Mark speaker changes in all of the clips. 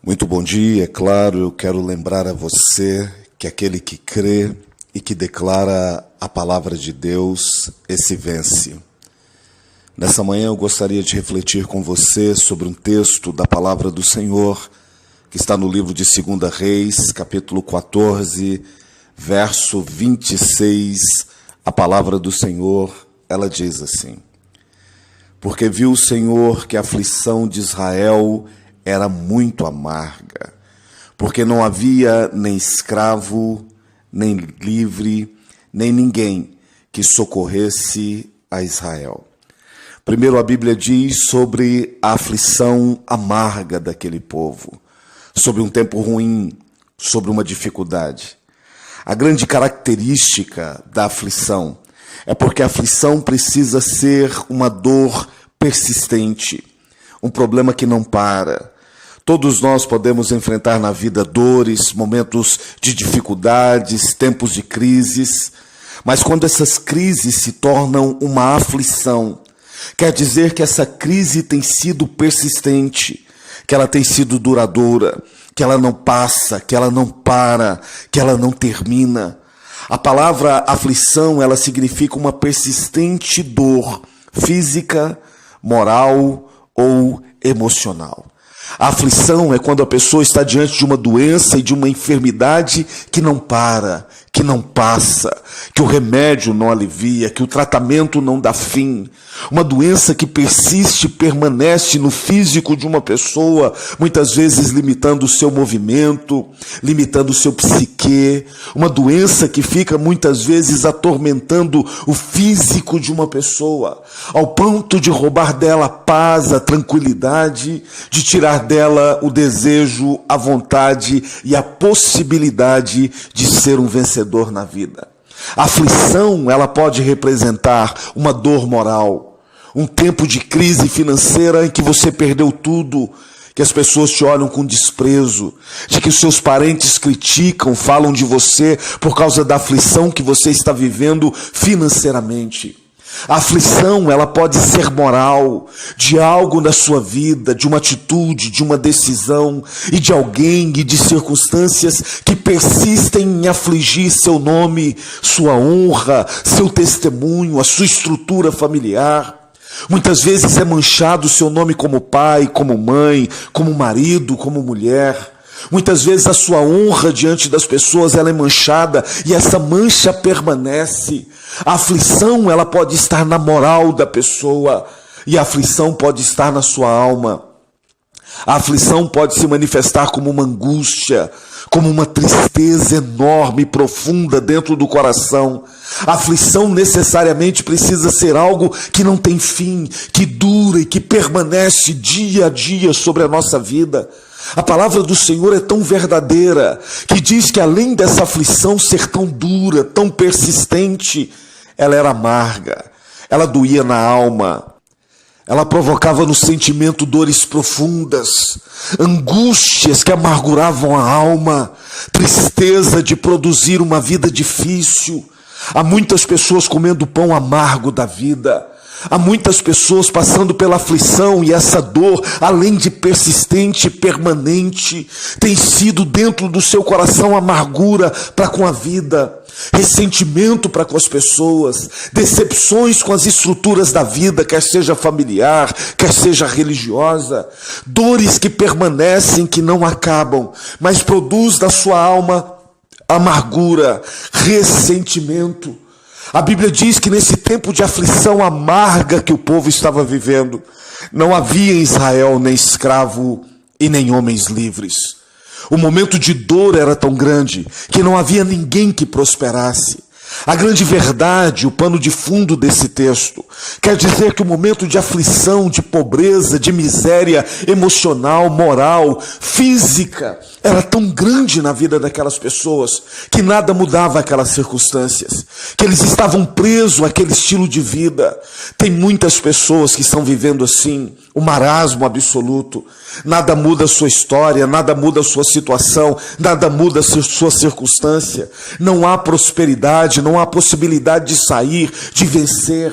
Speaker 1: Muito bom dia, é claro, eu quero lembrar a você que aquele que crê e que declara a palavra de Deus, esse vence. Nessa manhã eu gostaria de refletir com você sobre um texto da palavra do Senhor, que está no livro de 2 Reis, capítulo 14, verso 26, a palavra do Senhor, ela diz assim: Porque viu o Senhor que a aflição de Israel era muito amarga, porque não havia nem escravo, nem livre, nem ninguém que socorresse a Israel. Primeiro a Bíblia diz sobre a aflição amarga daquele povo, sobre um tempo ruim, sobre uma dificuldade. A grande característica da aflição é porque a aflição precisa ser uma dor persistente, um problema que não para. Todos nós podemos enfrentar na vida dores, momentos de dificuldades, tempos de crises, mas quando essas crises se tornam uma aflição, quer dizer que essa crise tem sido persistente, que ela tem sido duradoura, que ela não passa, que ela não para, que ela não termina. A palavra aflição, ela significa uma persistente dor física, moral ou emocional. A aflição é quando a pessoa está diante de uma doença e de uma enfermidade que não para, que não passa, que o remédio não alivia, que o tratamento não dá fim. Uma doença que persiste e permanece no físico de uma pessoa, muitas vezes limitando o seu movimento, limitando o seu psique. Uma doença que fica muitas vezes atormentando o físico de uma pessoa, ao ponto de roubar dela a paz, a tranquilidade, de tirar dela o desejo, a vontade e a possibilidade de ser um vencedor na vida. A aflição, ela pode representar uma dor moral, um tempo de crise financeira em que você perdeu tudo, que as pessoas te olham com desprezo, de que os seus parentes criticam, falam de você por causa da aflição que você está vivendo financeiramente. A aflição, ela pode ser moral, de algo na sua vida, de uma atitude, de uma decisão, e de alguém e de circunstâncias que persistem em afligir seu nome, sua honra, seu testemunho, a sua estrutura familiar. Muitas vezes é manchado o seu nome como pai, como mãe, como marido, como mulher. Muitas vezes a sua honra diante das pessoas ela é manchada e essa mancha permanece. A aflição ela pode estar na moral da pessoa e a aflição pode estar na sua alma. A aflição pode se manifestar como uma angústia, como uma tristeza enorme e profunda dentro do coração. A aflição necessariamente precisa ser algo que não tem fim, que dura e que permanece dia a dia sobre a nossa vida. A palavra do Senhor é tão verdadeira, que diz que além dessa aflição ser tão dura, tão persistente, ela era amarga, ela doía na alma, ela provocava no sentimento dores profundas, angústias que amarguravam a alma, tristeza de produzir uma vida difícil. Há muitas pessoas comendo o pão amargo da vida. Há muitas pessoas passando pela aflição e essa dor, além de persistente e permanente, tem sido dentro do seu coração amargura para com a vida, ressentimento para com as pessoas, decepções com as estruturas da vida, quer seja familiar, quer seja religiosa, dores que permanecem, que não acabam, mas produz na sua alma amargura, ressentimento. A Bíblia diz que nesse tempo de aflição amarga que o povo estava vivendo, não havia em Israel nem escravo e nem homens livres. O momento de dor era tão grande que não havia ninguém que prosperasse. A grande verdade, o pano de fundo desse texto, quer dizer que o momento de aflição, de pobreza, de miséria emocional, moral, física, era tão grande na vida daquelas pessoas que nada mudava aquelas circunstâncias, que eles estavam presos àquele estilo de vida. Tem muitas pessoas que estão vivendo assim, o marasmo absoluto. Nada muda a sua história, nada muda a sua situação, nada muda a sua circunstância. Não há prosperidade, não há possibilidade de sair, de vencer.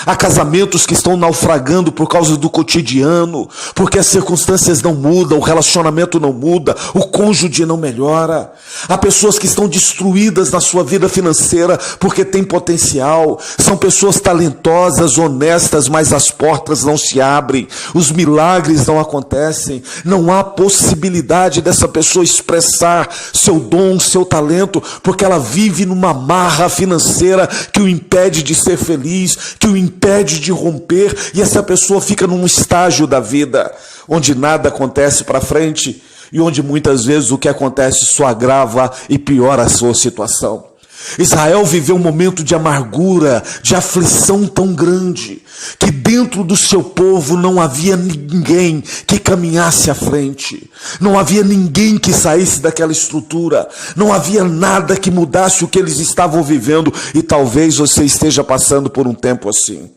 Speaker 1: Há casamentos que estão naufragando por causa do cotidiano, porque as circunstâncias não mudam, o relacionamento não muda, o cônjuge não melhora. Há pessoas que estão destruídas na sua vida financeira porque têm potencial. São pessoas talentosas, honestas, mas as portas não se abrem, os milagres não acontecem. Não há possibilidade dessa pessoa expressar seu dom, seu talento, porque ela vive numa marra financeira que o impede de ser feliz, que o impede de romper, e essa pessoa fica num estágio da vida onde nada acontece para frente e onde muitas vezes o que acontece só agrava e piora a sua situação. Israel viveu um momento de amargura, de aflição tão grande, que dentro do seu povo não havia ninguém que caminhasse à frente, não havia ninguém que saísse daquela estrutura, não havia nada que mudasse o que eles estavam vivendo, e talvez você esteja passando por um tempo assim.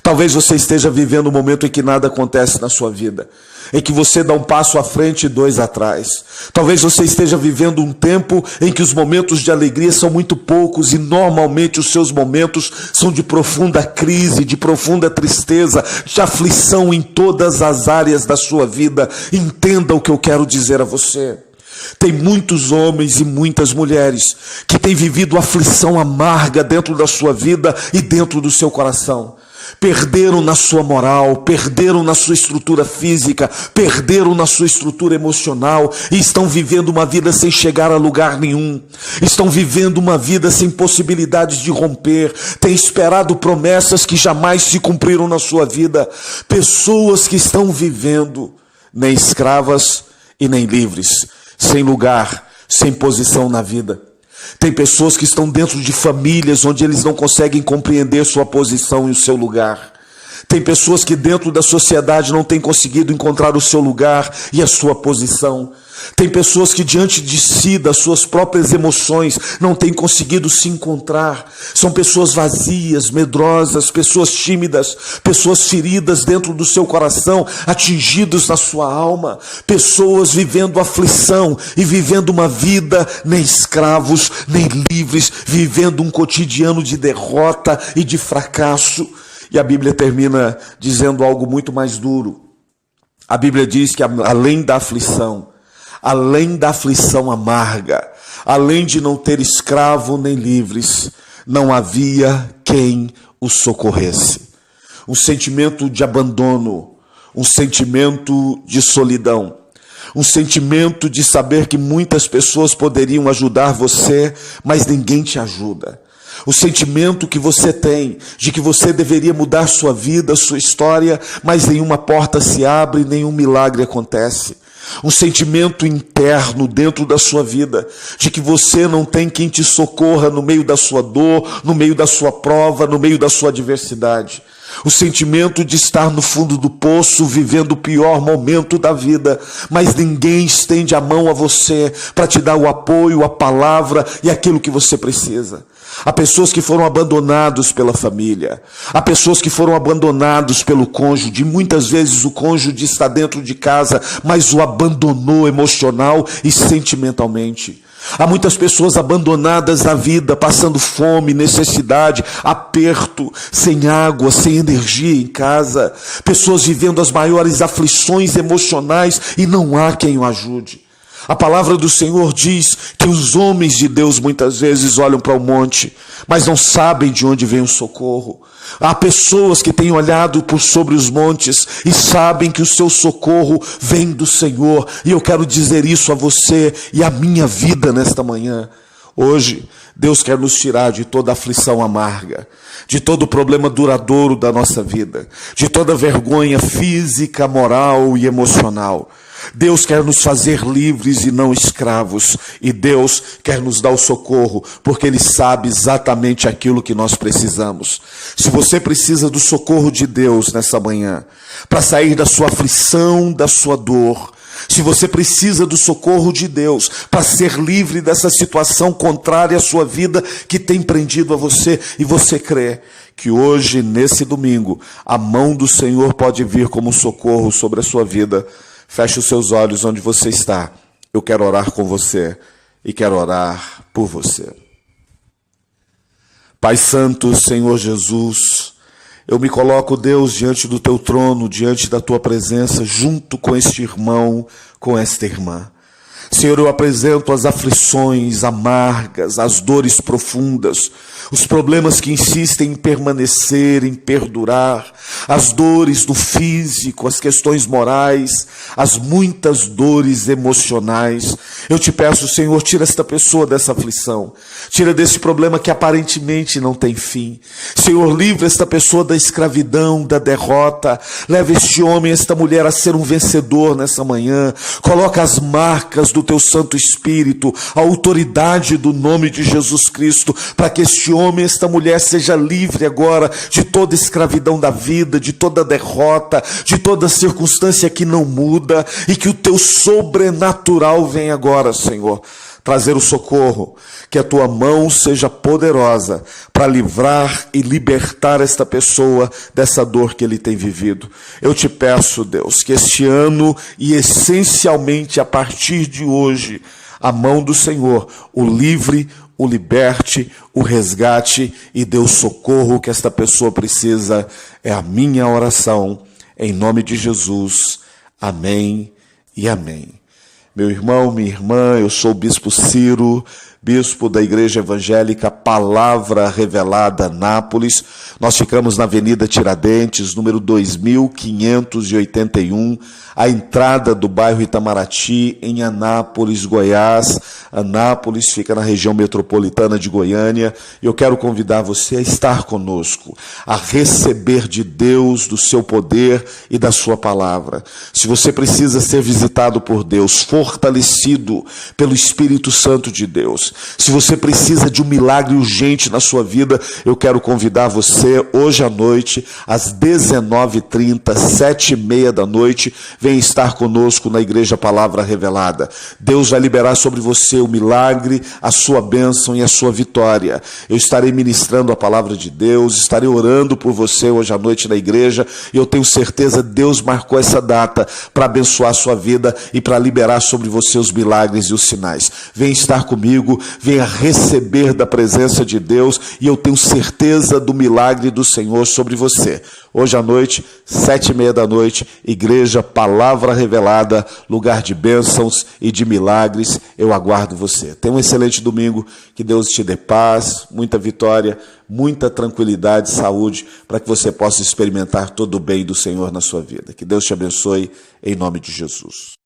Speaker 1: Talvez você esteja vivendo um momento em que nada acontece na sua vida, em que você dá um passo à frente e dois atrás. Talvez você esteja vivendo um tempo em que os momentos de alegria são muito poucos, e normalmente os seus momentos são de profunda crise, de profunda tristeza, de aflição em todas as áreas da sua vida. Entenda o que eu quero dizer a você. Tem muitos homens e muitas mulheres que têm vivido aflição amarga dentro da sua vida e dentro do seu coração. Perderam na sua moral, perderam na sua estrutura física, perderam na sua estrutura emocional, e estão vivendo uma vida sem chegar a lugar nenhum. Estão vivendo uma vida sem possibilidades de romper. Têm esperado promessas que jamais se cumpriram na sua vida. Pessoas que estão vivendo nem escravas e nem livres, sem lugar, sem posição na vida. Tem pessoas que estão dentro de famílias onde eles não conseguem compreender sua posição e o seu lugar. Tem pessoas que dentro da sociedade não têm conseguido encontrar o seu lugar e a sua posição. Tem pessoas que diante de si, das suas próprias emoções, não têm conseguido se encontrar. São pessoas vazias, medrosas, pessoas tímidas, pessoas feridas dentro do seu coração, atingidos na sua alma, pessoas vivendo aflição e vivendo uma vida nem escravos, nem livres, vivendo um cotidiano de derrota e de fracasso. E a Bíblia termina dizendo algo muito mais duro. A Bíblia diz que além da aflição amarga, além de não ter escravo nem livres, não havia quem os socorresse. Um sentimento de abandono, um sentimento de solidão, um sentimento de saber que muitas pessoas poderiam ajudar você, mas ninguém te ajuda. O sentimento que você tem de que você deveria mudar sua vida, sua história, mas nenhuma porta se abre, nenhum milagre acontece. Um sentimento interno dentro da sua vida, de que você não tem quem te socorra no meio da sua dor, no meio da sua prova, no meio da sua adversidade. O sentimento de estar no fundo do poço, vivendo o pior momento da vida, mas ninguém estende a mão a você para te dar o apoio, a palavra e aquilo que você precisa. Há pessoas que foram abandonados pela família, há pessoas que foram abandonados pelo cônjuge. Muitas vezes o cônjuge está dentro de casa, mas o abandonou emocional e sentimentalmente. Há muitas pessoas abandonadas na vida, passando fome, necessidade, aperto, sem água, sem energia em casa. Pessoas vivendo as maiores aflições emocionais e não há quem o ajude. A palavra do Senhor diz que os homens de Deus muitas vezes olham para o monte, mas não sabem de onde vem o socorro. Há pessoas que têm olhado por sobre os montes e sabem que o seu socorro vem do Senhor. E eu quero dizer isso a você e à minha vida nesta manhã. Hoje, Deus quer nos tirar de toda aflição amarga, de todo problema duradouro da nossa vida, de toda vergonha física, moral e emocional. Deus quer nos fazer livres e não escravos, e Deus quer nos dar o socorro, porque Ele sabe exatamente aquilo que nós precisamos. Se você precisa do socorro de Deus nessa manhã, para sair da sua aflição, da sua dor, se você precisa do socorro de Deus para ser livre dessa situação contrária à sua vida que tem prendido a você, e você crê que hoje, nesse domingo, a mão do Senhor pode vir como socorro sobre a sua vida, feche os seus olhos onde você está. Eu quero orar com você e quero orar por você. Pai Santo, Senhor Jesus, Eu me coloco, Deus, diante do teu trono, diante da tua presença, junto com este irmão, com esta irmã. Senhor, eu apresento as aflições amargas, as dores profundas, os problemas que insistem em permanecer, em perdurar, as dores do físico, as questões morais, as muitas dores emocionais. Eu te peço, Senhor, tira esta pessoa dessa aflição, tira desse problema que aparentemente não tem fim. Senhor, livra esta pessoa da escravidão, da derrota, leva este homem, esta mulher a ser um vencedor nessa manhã, coloca as marcas do teu Santo Espírito, a autoridade do nome de Jesus Cristo, para que este homem, esta mulher seja livre agora de toda escravidão da vida, de toda derrota, de toda circunstância que não muda, e que o teu sobrenatural venha agora, Senhor, trazer o socorro, que a tua mão seja poderosa para livrar e libertar esta pessoa dessa dor que ele tem vivido. Eu te peço, Deus, que este ano e essencialmente a partir de hoje, a mão do Senhor o livre, o liberte, o resgate e dê o socorro que esta pessoa precisa. É a minha oração, em nome de Jesus. Amém e amém. Meu irmão, minha irmã, eu sou o Bispo Ciro, bispo da Igreja Evangélica Palavra Revelada, Anápolis. Nós ficamos na Avenida Tiradentes, número 2581, a entrada do bairro Itamaraty, em Anápolis, Goiás. Anápolis fica na região metropolitana de Goiânia. E eu quero convidar você a estar conosco, a receber de Deus, do seu poder e da sua palavra. Se você precisa ser visitado por Deus, fortalecido pelo Espírito Santo de Deus, se você precisa de um milagre urgente na sua vida, eu quero convidar você hoje à noite, às 19h30, 7h30 da noite, vem estar conosco na Igreja Palavra Revelada. Deus vai liberar sobre você o milagre, a sua bênção e a sua vitória. Eu estarei ministrando a palavra de Deus, estarei orando por você hoje à noite na igreja, e eu tenho certeza que Deus marcou essa data para abençoar a sua vida e para liberar sobre você os milagres e os sinais. Vem estar comigo, venha receber da presença de Deus, e eu tenho certeza do milagre do Senhor sobre você. Hoje à noite, 7h30 da noite, Igreja Palavra Revelada, lugar de bênçãos e de milagres. Eu aguardo você. Tenha um excelente domingo, que Deus te dê paz, muita vitória, muita tranquilidade, saúde, para que você possa experimentar todo o bem do Senhor na sua vida. Que Deus te abençoe, em nome de Jesus.